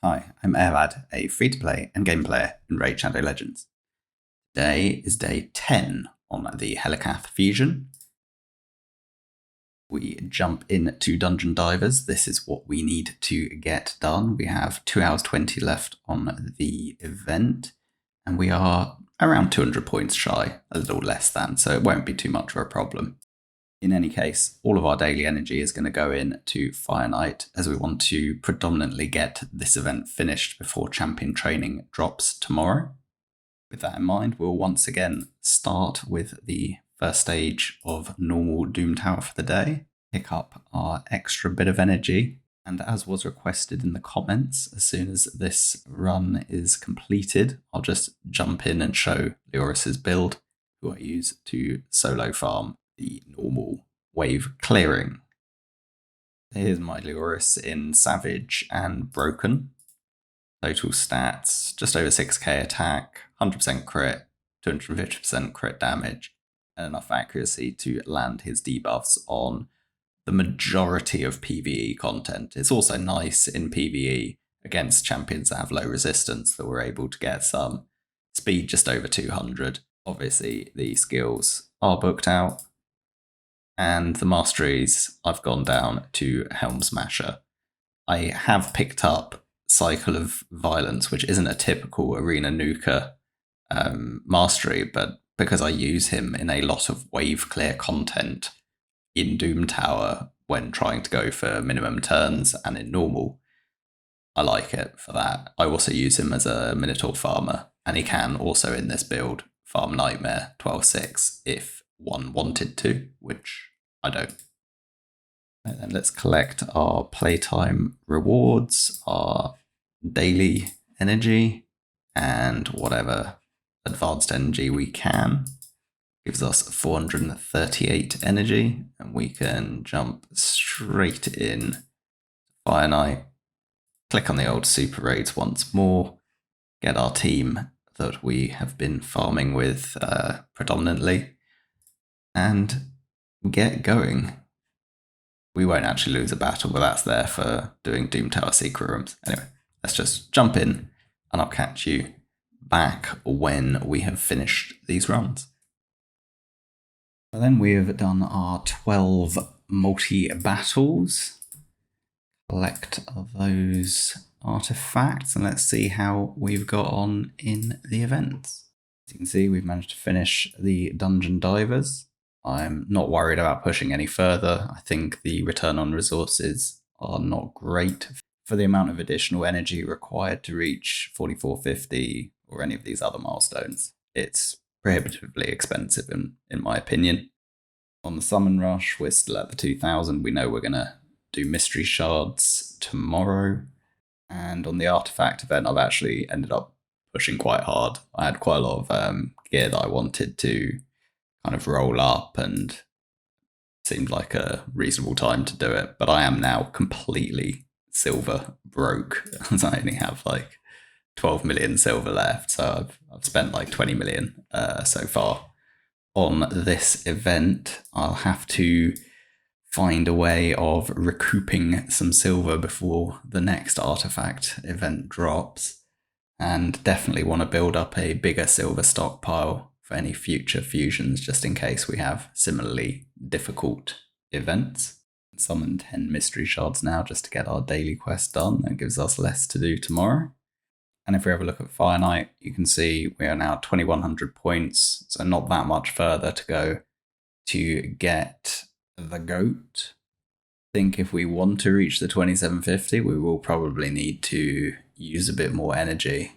Hi, I'm Ervad, a free-to-play and game player in Raid Shadow Legends. Today is day 10 on the Helicath fusion. We jump into Dungeon Divers. This is what we need to get done. We have 2 hours 20 left on the event, and we are around 200 points shy, a little less than, so it won't be too much of a problem. In any case, all of our daily energy is going to go into Fire Knight, as we want to predominantly get this event finished before champion training drops tomorrow. With that in mind, we'll once again start with the first stage of normal Doom Tower for the day, pick up our extra bit of energy, and as was requested in the comments, as soon as this run is completed, I'll just jump in and show Leoris's build, who I use to solo farm the normal wave clearing. Here's my Leoris in Savage and Broken. Total stats, just over 6k attack, 100% crit, 250% crit damage, and enough accuracy to land his debuffs on the majority of PvE content. It's also nice in PvE against champions that have low resistance that we're able to get some speed just over 200. Obviously, the skills are booked out, and the masteries, I've gone down to Helm Smasher. I have picked up Cycle of Violence, which isn't a typical Arena Nuka mastery, but because I use him in a lot of wave clear content in Doom Tower when trying to go for minimum turns and in normal, I like it for that. I also use him as a Minotaur farmer, and he can also in this build farm Nightmare 12/6 if one wanted to, which I don't. And then let's collect our playtime rewards, our daily energy, and whatever advanced energy we can. Gives us 438 energy, and we can jump straight in Fire Knight, click on the old super raids once more, get our team that we have been farming with predominantly, and get going. We won't actually lose a battle, but that's there for doing Doom Tower secret rooms. Anyway, let's just jump in, and I'll catch you back when we have finished these runs. And then we have done our 12 multi-battles. Collect those artifacts, and let's see how we've got on in the events. As you can see, we've managed to finish the Dungeon Divers. I'm not worried about pushing any further. I think the return on resources are not great for the amount of additional energy required to reach 4450 or any of these other milestones. It's prohibitively expensive in my opinion. On the Summon Rush, we're still at the 2000. We know we're going to do Mystery Shards tomorrow. And on the Artifact event, I've actually ended up pushing quite hard. I had quite a lot of gear that I wanted to kind of roll up, and it seemed like a reasonable time to do it. But I am now completely silver broke, as I only have like 12 million silver left. So I've spent like 20 million so far on this event. I'll have to find a way of recouping some silver before the next artifact event drops, and definitely want to build up a bigger silver stockpile for any future fusions, just in case we have similarly difficult events. Summon 10 mystery shards now just to get our daily quest done. That gives us less to do tomorrow. And if we have a look at Fire Knight, you can see we are now 2100 points, so not that much further to go to get the goat. I think if we want to reach the 2750, we will probably need to use a bit more energy.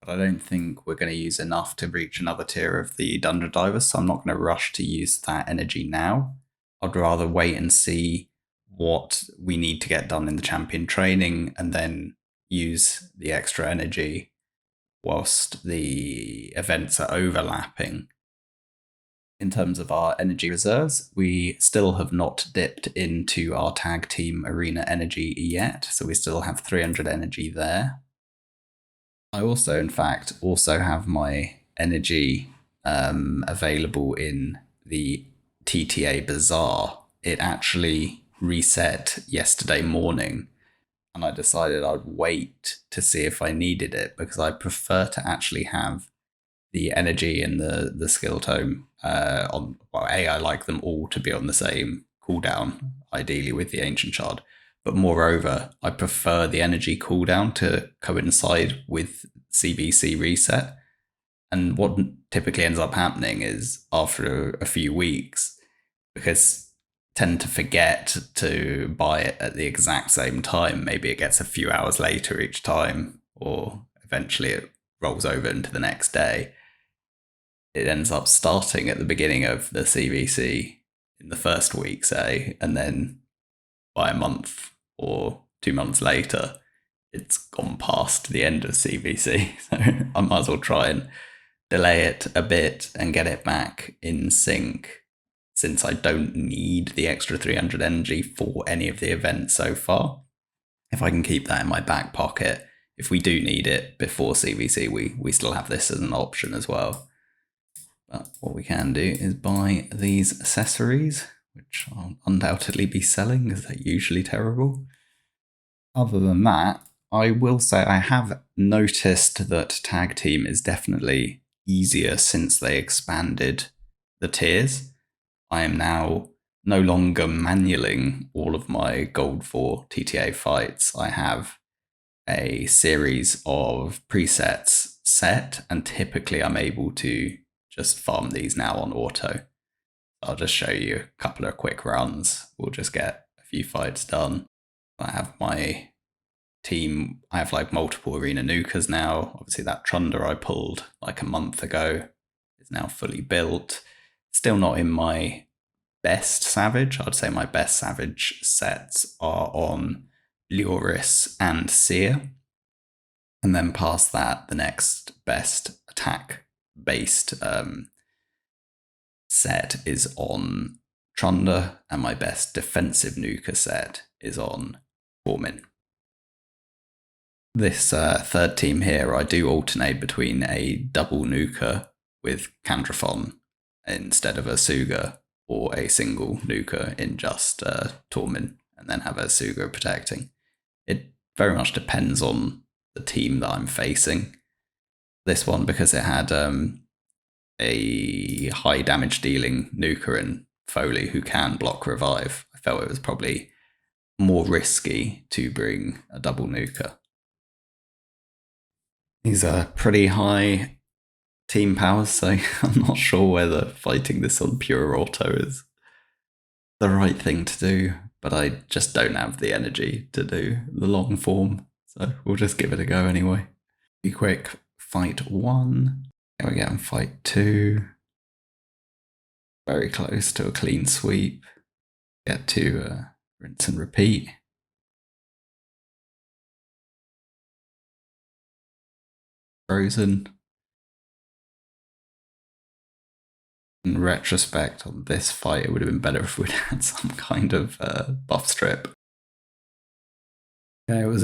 But I don't think we're going to use enough to reach another tier of the Dungeon Divers, so I'm not going to rush to use that energy now. I'd rather wait and see what we need to get done in the champion training, and then use the extra energy whilst the events are overlapping. In terms of our energy reserves, we still have not dipped into our tag team arena energy yet, so we still have 300 energy there. I also, in fact, have my energy available in the TTA Bazaar. It actually reset yesterday morning, and I decided I'd wait to see if I needed it because I prefer to actually have the energy and the skill tome on. Well, I like them all to be on the same cooldown, ideally with the ancient shard. But moreover, I prefer the energy cooldown to coincide with CVC reset. And what typically ends up happening is after a few weeks, because tend to forget to buy it at the exact same time. Maybe it gets a few hours later each time, or eventually it rolls over into the next day. It ends up starting at the beginning of the CVC in the first week, say, and then by a month or 2 months later, it's gone past the end of CVC. So I might as well try and delay it a bit and get it back in sync, since I don't need the extra 300 energy for any of the events so far. If I can keep that in my back pocket, if we do need it before CVC, we still have this as an option as well. But what we can do is buy these accessories, which I'll undoubtedly be selling because they're usually terrible. Other than that, I will say I have noticed that tag team is definitely easier since they expanded the tiers. I am now no longer manualing all of my gold 4 TTA fights. I have a series of presets set, and typically I'm able to just farm these now on auto. I'll just show you a couple of quick runs. We'll just get a few fights done. I have my team, I have like multiple arena nukers now. Obviously that Trunder I pulled like a month ago is now fully built. Still not in my best Savage. I'd say my best Savage sets are on Luris and Seer. And then past that, the next best attack-based set is on Trunder, and my best defensive nuker set is on Formin. This third team here, I do alternate between a double nuker with Candrafon instead of a Suga, or a single nuker in just Tormin, and then have a Suga protecting. It very much depends on the team that I'm facing. This one, because it had a high damage dealing nuker and Foley who can block revive, I felt it was probably more risky to bring a double nuker. These are pretty high team powers, so I'm not sure whether fighting this on pure auto is the right thing to do, but I just don't have the energy to do the long form, so we'll just give it a go anyway. Be quick. Fight 1. There we go, and fight 2. Very close to a clean sweep. Get to rinse and repeat. Frozen. In retrospect, on this fight, it would have been better if we'd had some kind of buff strip. Yeah, it was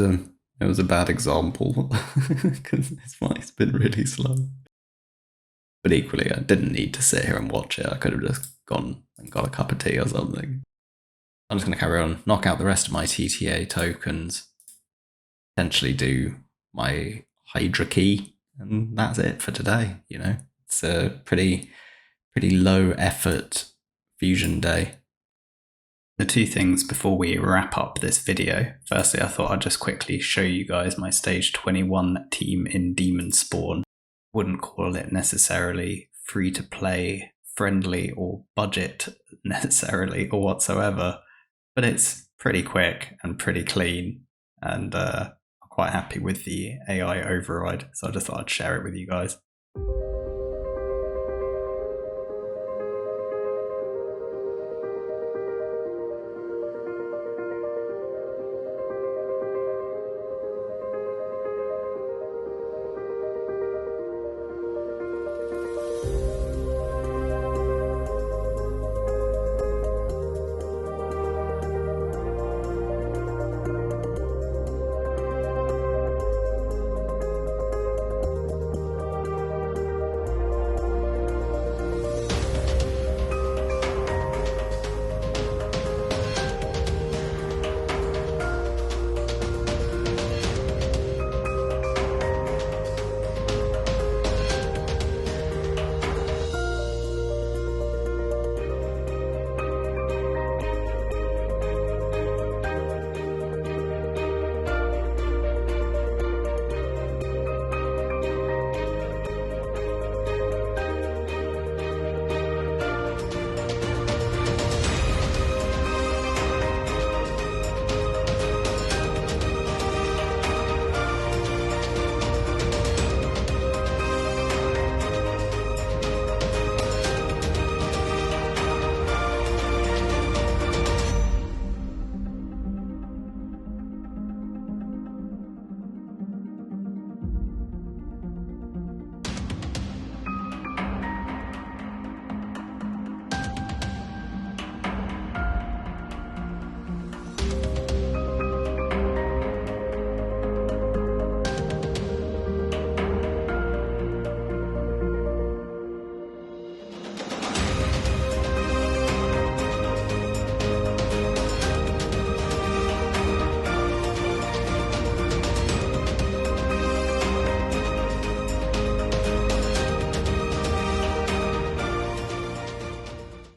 a bad example because this fight's been really slow. But equally, I didn't need to sit here and watch it. I could have just gone and got a cup of tea or something. I'm just going to carry on, knock out the rest of my TTA tokens, potentially do my Hydra key, and that's it for today. You know, it's a pretty low effort fusion day. The two things before we wrap up this video. Firstly, I thought I'd just quickly show you guys my stage 21 team in Demonspawn. Wouldn't call it necessarily free to play, friendly, or budget necessarily or whatsoever, but it's pretty quick and pretty clean, and I'm quite happy with the AI override, so I just thought I'd share it with you guys.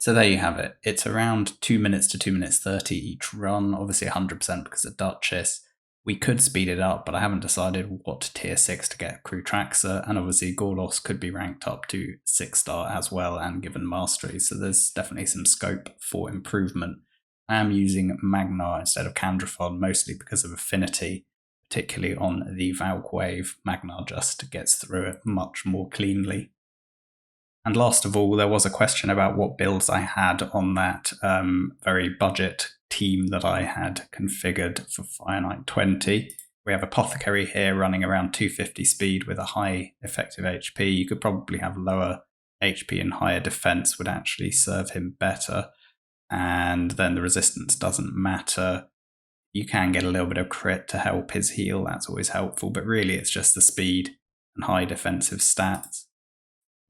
So there you have it. It's around 2 minutes to 2 minutes 30 each run, obviously 100% because of Duchess. We could speed it up, but I haven't decided what tier 6 to get Crew Traxxer, and obviously Gorlos could be ranked up to 6-star as well and given mastery, so there's definitely some scope for improvement. I am using Magnar instead of Candrathon, mostly because of affinity, particularly on the Valk wave. Magnar just gets through it much more cleanly. And last of all, there was a question about what builds I had on that very budget team that I had configured for Fire Knight 20. We have Apothecary here running around 250 speed with a high effective HP. You could probably have lower HP and higher defense would actually serve him better. And then the resistance doesn't matter. You can get a little bit of crit to help his heal. That's always helpful. But really, it's just the speed and high defensive stats.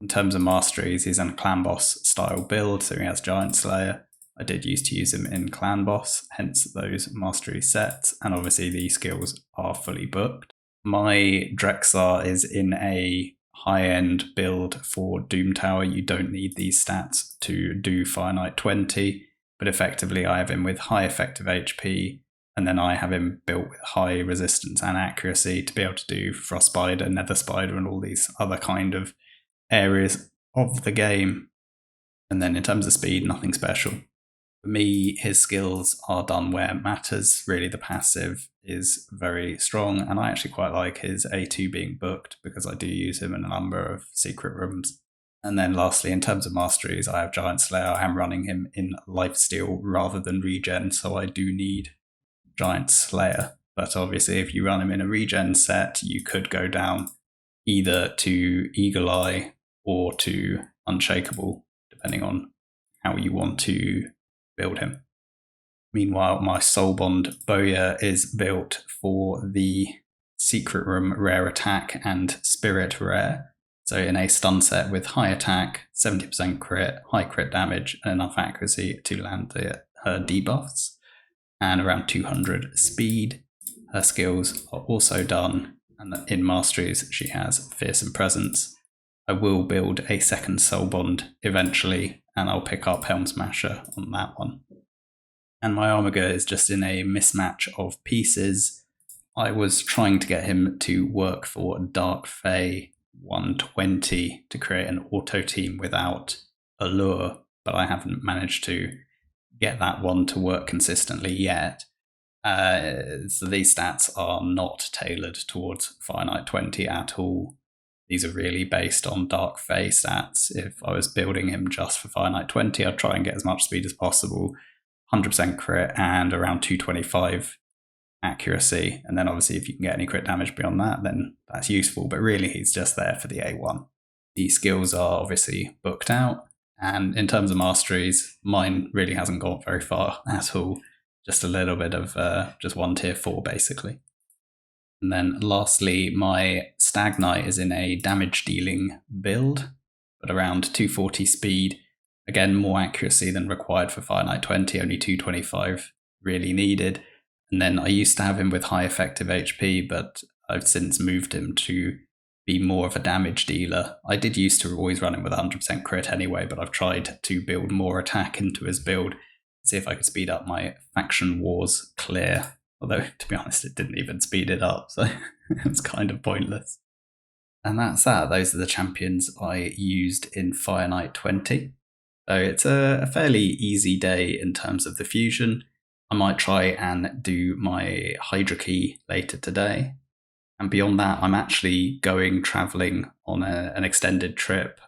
In terms of masteries, he's in a clan boss style build, so he has Giant Slayer. I did used to use him in clan boss, hence those mastery sets, and obviously the skills are fully booked. My Drexar is in a high-end build for Doom Tower. You don't need these stats to do Fire Knight 20, but effectively I have him with high effective HP, and then I have him built with high resistance and accuracy to be able to do Frost Spider, Nether Spider, and all these other kind of areas of the game. And then in terms of speed, nothing special. For me, his skills are done where it matters. Really, the passive is very strong, and I actually quite like his A2 being booked because I do use him in a number of secret rooms. And then lastly, in terms of masteries, I have Giant Slayer. I am running him in lifesteal rather than regen, so I do need Giant Slayer. But obviously, if you run him in a regen set, you could go down either to Eagle Eye or to Unshakable, depending on how you want to build him. Meanwhile, my Soulbond Bowyer is built for the Secret Room rare attack and Spirit rare. So in a stun set with high attack, 70% crit, high crit damage, and enough accuracy to land her debuffs, and around 200 speed. Her skills are also done, and in masteries she has Fearsome Presence. I will build a second Soulbond eventually, and I'll pick up Helm Smasher on that one. And my Armiger is just in a mismatch of pieces. I was trying to get him to work for Dark Fae 120 to create an auto team without Allure, but I haven't managed to get that one to work consistently yet. So these stats are not tailored towards Fire Knight 20 at all. These are really based on Dark Fae stats. If I was building him just for Fire Knight 20, I'd try and get as much speed as possible, 100% crit and around 225 accuracy. And then obviously if you can get any crit damage beyond that, then that's useful. But really he's just there for the A1. The skills are obviously booked out. And in terms of masteries, mine really hasn't gone very far at all. Just a little bit of just one tier 4 basically. And then lastly, my Stag Knight is in a damage dealing build, but around 240 speed. Again, more accuracy than required for Fire Knight 20, only 225 really needed. And then I used to have him with high effective HP, but I've since moved him to be more of a damage dealer. I did used to always run him with 100% crit anyway, but I've tried to build more attack into his build, see if I could speed up my Faction Wars clear. Although, to be honest, it didn't even speed it up, so it's kind of pointless. And that's that. Those are the champions I used in Fire Knight 20. So it's a fairly easy day in terms of the fusion. I might try and do my Hydra Key later today. And beyond that, I'm actually travelling on an extended trip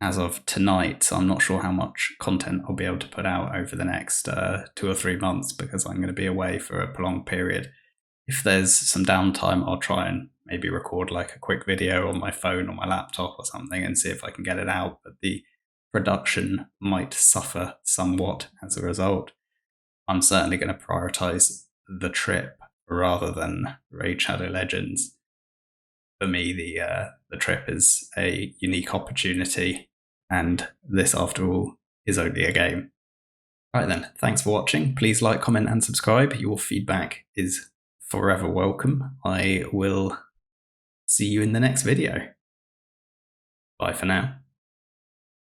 as of tonight. So I'm not sure how much content I'll be able to put out over the next 2 or 3 months because I'm going to be away for a prolonged period. If there's some downtime, I'll try and maybe record like a quick video on my phone or my laptop or something and see if I can get it out. But the production might suffer somewhat as a result. I'm certainly going to prioritize the trip rather than Raid Shadow Legends. For me, the trip is a unique opportunity, and this, after all, is only a game. Right then, thanks for watching. Please like, comment, and subscribe. Your feedback is forever welcome. I will see you in the next video. Bye for now.